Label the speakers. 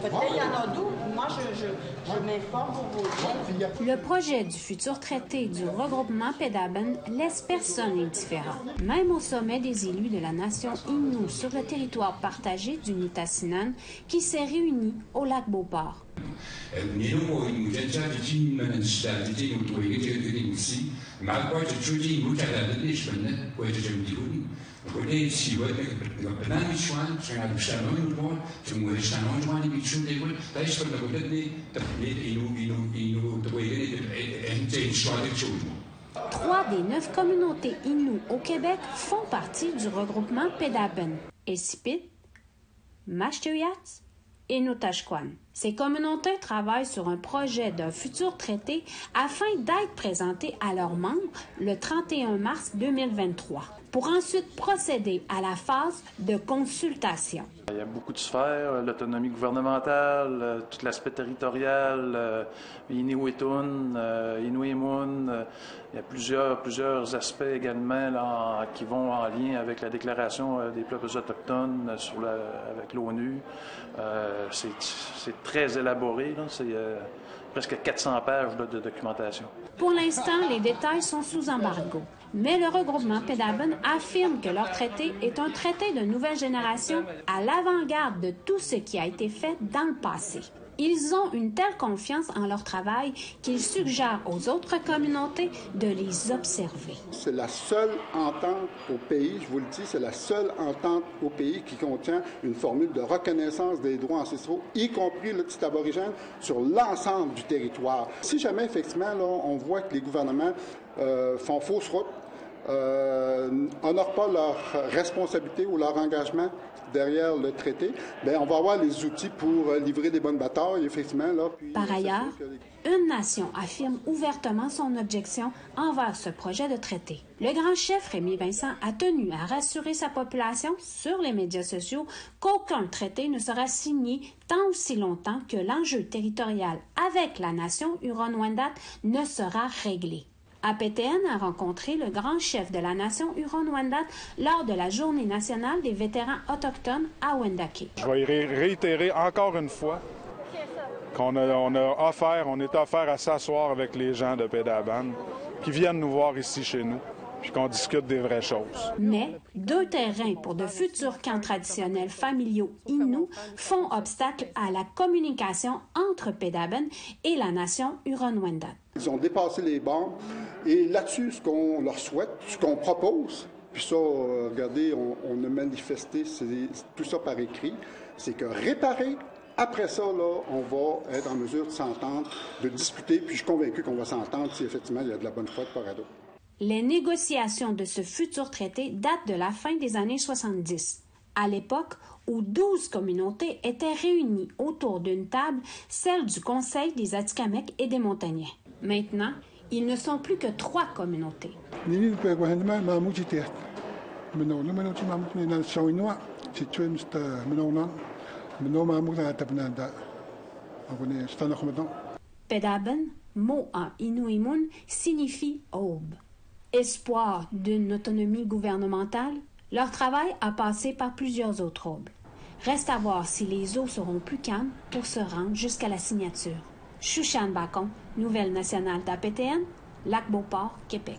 Speaker 1: Il y en a d'autres. Moi, je m'informe pour vous dire.
Speaker 2: Le projet du futur traité du regroupement Pedaben laisse personne indifférent. Même au sommet des élus de la nation Innu sur le territoire partagé du Nitassinan qui s'est réuni au lac Beauport. Trois des 9 communautés Innu au Québec font partie du regroupement Pedaben, Esipit, Mashteuiatsi et Notashquan. Ces communautés travaillent sur un projet d'un futur traité afin d'être présenté à leurs membres le 31 mars 2023, pour ensuite procéder à la phase de consultation.
Speaker 3: Il y a beaucoup de sphères, l'autonomie gouvernementale, tout l'aspect territorial, Inuitun, Inuimun. Il y a plusieurs aspects également là, qui vont en lien avec la Déclaration des peuples autochtones avec l'ONU. C'est très élaboré, c'est presque 400 pages de documentation.
Speaker 2: Pour l'instant, les détails sont sous embargo. Mais le regroupement Pedaben affirme que leur traité est un traité de nouvelle génération à l'avant-garde de tout ce qui a été fait dans le passé. Ils ont une telle confiance en leur travail qu'ils suggèrent aux autres communautés de les observer.
Speaker 4: C'est la seule entente au pays, je vous le dis, c'est la seule entente au pays qui contient une formule de reconnaissance des droits ancestraux, y compris le petit aborigène, sur l'ensemble du territoire. Si jamais, effectivement, là, on voit que les gouvernements font fausse route, n'honorent pas leur responsabilité ou leur engagement derrière le traité, bien, on va avoir les outils pour livrer des bonnes batailles, effectivement. Là, puis,
Speaker 2: par ailleurs, une nation affirme ouvertement son objection envers ce projet de traité. Le grand chef Rémi Vincent a tenu à rassurer sa population sur les médias sociaux qu'aucun traité ne sera signé tant aussi longtemps que l'enjeu territorial avec la nation Huron-Wendat ne sera réglé. APTN a rencontré le grand chef de la nation Huron-Wendat lors de la Journée nationale des vétérans autochtones à Wendake.
Speaker 5: Je vais réitérer encore une fois qu'on est offert à s'asseoir avec les gens de Pedaben qui viennent nous voir ici chez nous, puis qu'on discute des vraies choses.
Speaker 2: Mais 2 terrains pour de futurs camps traditionnels familiaux Innu font obstacle à la communication entre Pedaben et la nation Huron-Wendat.
Speaker 4: Ils ont dépassé les bornes et là-dessus, ce qu'on leur souhaite, ce qu'on propose, puis ça, regardez, on a manifesté tout ça par écrit, c'est que réparer, après ça, là, on va être en mesure de s'entendre, de discuter, puis je suis convaincu qu'on va s'entendre si effectivement il y a de la bonne foi de part et d'autre.
Speaker 2: Les négociations de ce futur traité datent de la fin des années 70, à l'époque où 12 communautés étaient réunies autour d'une table, celle du Conseil des Atikamekw et des Montagnais. Maintenant, ils ne sont plus que 3 communautés. Pedaben, mot en Inuimun, signifie aube. Espoir d'une autonomie gouvernementale, leur travail a passé par plusieurs autres aubes. Reste à voir si les eaux seront plus calmes pour se rendre jusqu'à la signature. Chouchane Bacon, Nouvelle nationale d'APTN, Lac-Beauport, Québec.